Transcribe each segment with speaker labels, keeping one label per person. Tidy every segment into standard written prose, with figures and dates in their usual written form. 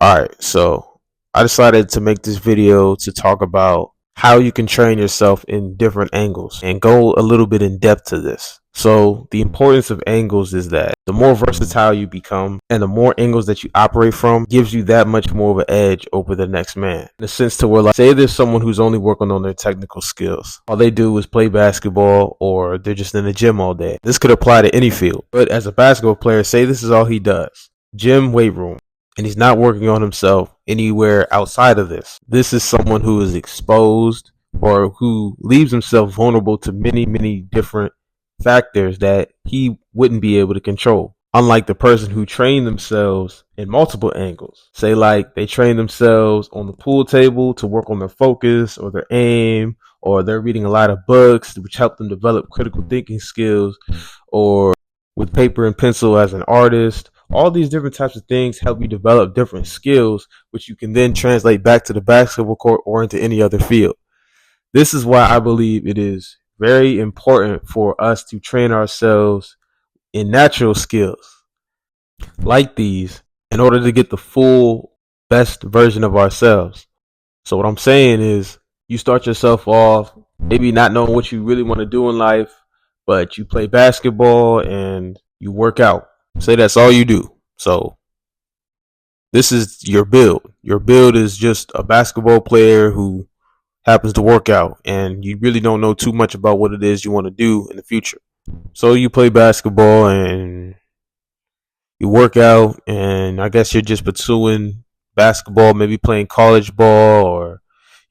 Speaker 1: Alright, so I decided to make this video to talk about how you can train yourself in different angles and go a little bit in depth to this. So the importance of angles is that the more versatile you become and the more angles that you operate from gives you that much more of an edge over the next man. In a sense to where, like, say there's someone who's only working on their technical skills. All they do is play basketball or they're just in the gym all day. This could apply to any field. But as a basketball player, say this is all he does. Gym, weight room. And he's not working on himself anywhere outside of this. This is someone who is exposed or who leaves himself vulnerable to many different factors that he wouldn't be able to control. Unlike the person who trained themselves in multiple angles. Say like they train themselves on the pool table to work on their focus or their aim, or they're reading a lot of books which help them develop critical thinking skills, or with paper and pencil as an artist. All these different types of things help you develop different skills, which you can then translate back to the basketball court or into any other field. This is why I believe it is very important for us to train ourselves in natural skills like these in order to get the full best version of ourselves. So what I'm saying is you start yourself off maybe not knowing what you really want to do in life, but you play basketball and you work out. Say that's all you do. So this is your build. Your build is just a basketball player who happens to work out, and you really don't know too much about what it is you want to do in the future. So you play basketball and you work out, and I guess you're just pursuing basketball, maybe playing college ball, or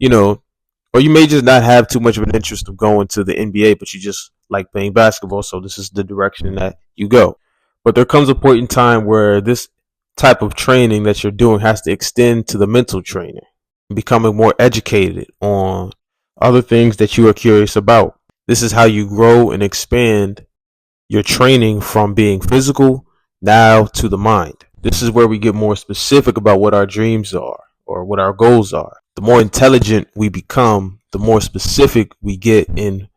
Speaker 1: or you may just not have too much of an interest of going to the NBA, but you just like playing basketball, so this is the direction that you go. But there comes a point in time where this type of training that you're doing has to extend to the mental training, becoming more educated on other things that you are curious about. This is how you grow and expand your training from being physical now to the mind. This is where we get more specific about what our dreams are or what our goals are. The more intelligent we become, the more specific we get in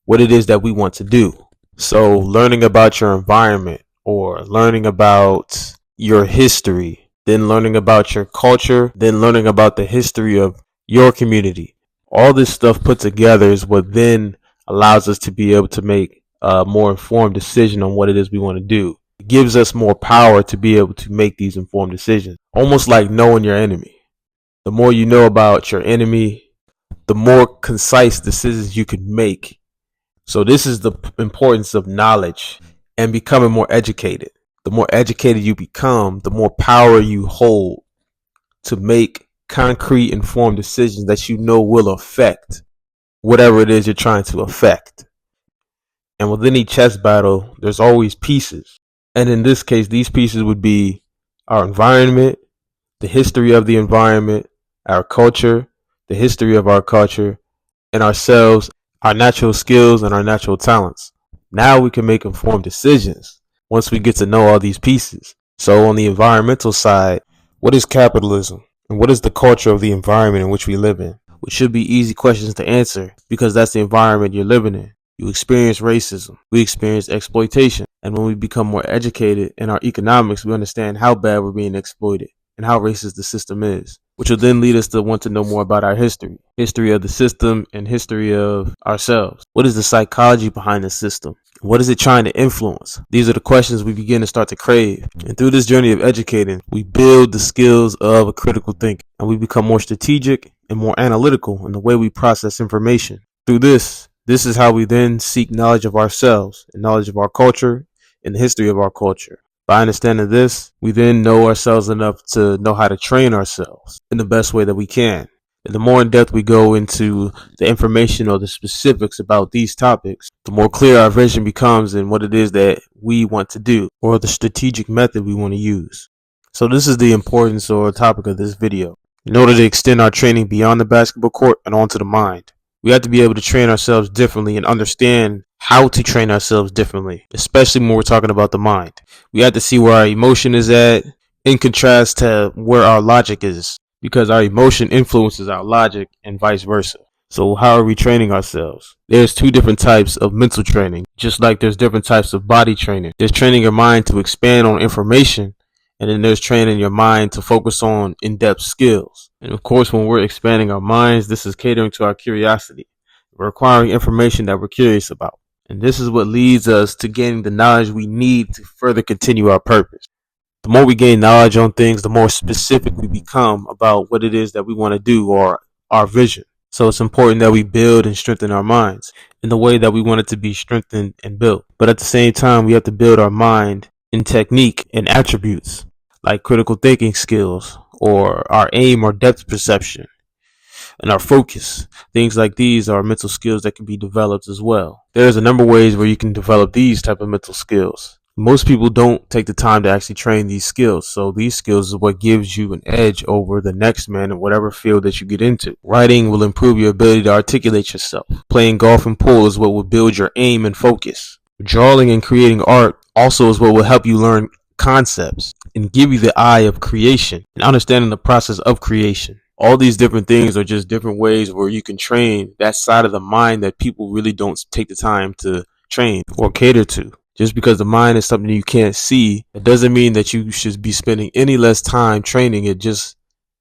Speaker 1: what it is that we want to do. So learning about your environment, or learning about your history, then learning about your culture, then learning about the history of your community. All this stuff put together is what then allows us to be able to make a more informed decision on what it is we want to do. It gives us more power to be able to make these informed decisions. Almost like knowing your enemy. The more you know about your enemy, the more concise decisions you can make. So this is the importance of knowledge and becoming more educated. The more educated you become, the more power you hold to make concrete, informed decisions that you know will affect whatever it is you're trying to affect. And with any chess battle, there's always pieces. And in this case, these pieces would be our environment, the history of the environment, our culture, the history of our culture, and ourselves, our natural skills and our natural talents. Now we can make informed decisions once we get to know all these pieces. So on the environmental side, what is capitalism? And what is the culture of the environment in which we live in? Which should be easy questions to answer because that's the environment you're living in. You experience racism. We experience exploitation. And when we become more educated in our economics, we understand how bad we're being exploited and how racist the system is, which will then lead us to want to know more about our history of the system and history of ourselves. What is the psychology behind the system? What is it trying to influence? These are the questions we begin to start to crave. And through this journey of educating, we build the skills of a critical thinking, and we become more strategic and more analytical in the way we process information. Through this is how we then seek knowledge of ourselves and knowledge of our culture and the history of our culture. By understanding this, we then know ourselves enough to know how to train ourselves in the best way that we can. And the more in depth we go into the information or the specifics about these topics, the more clear our vision becomes in what it is that we want to do or the strategic method we want to use. So this is the importance or topic of this video. In order to extend our training beyond the basketball court and onto the mind, we have to be able to train ourselves differently and understand how to train ourselves differently, especially when we're talking about the mind. We have to see where our emotion is at in contrast to where our logic is, because our emotion influences our logic and vice versa. So how are we training ourselves? There's two different types of mental training, just like there's different types of body training. There's training your mind to expand on information And then there's training your mind to focus on in-depth skills. And of course, when we're expanding our minds, this is catering to our curiosity. We're acquiring information that we're curious about. And this is what leads us to gaining the knowledge we need to further continue our purpose. The more we gain knowledge on things, the more specific we become about what it is that we want to do or our vision. So it's important that we build and strengthen our minds in the way that we want it to be strengthened and built. But at the same time, we have to build our mind in technique and attributes like critical thinking skills or our aim or depth perception and our focus. Things like these are mental skills that can be developed as well. There's a number of ways where you can develop these type of mental skills. Most people don't take the time to actually train these skills. So these skills is what gives you an edge over the next man in whatever field that you get into. Writing will improve your ability to articulate yourself. Playing golf and pool is what will build your aim and focus. Drawing and creating art also is what will help you learn concepts and give you the eye of creation and understanding the process of creation. All these different things are just different ways where you can train that side of the mind that people really don't take the time to train or cater to. Just because the mind is something you can't see, it doesn't mean that you should be spending any less time training it just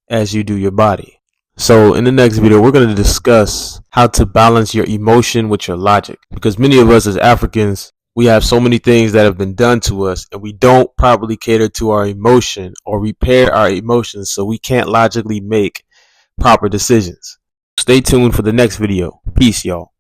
Speaker 1: as you do your body. So in the next video, we're going to discuss how to balance your emotion with your logic. Because many of us as Africans, we have so many things that have been done to us and we don't properly cater to our emotion or repair our emotions, so we can't logically make proper decisions. Stay tuned for the next video. Peace, y'all.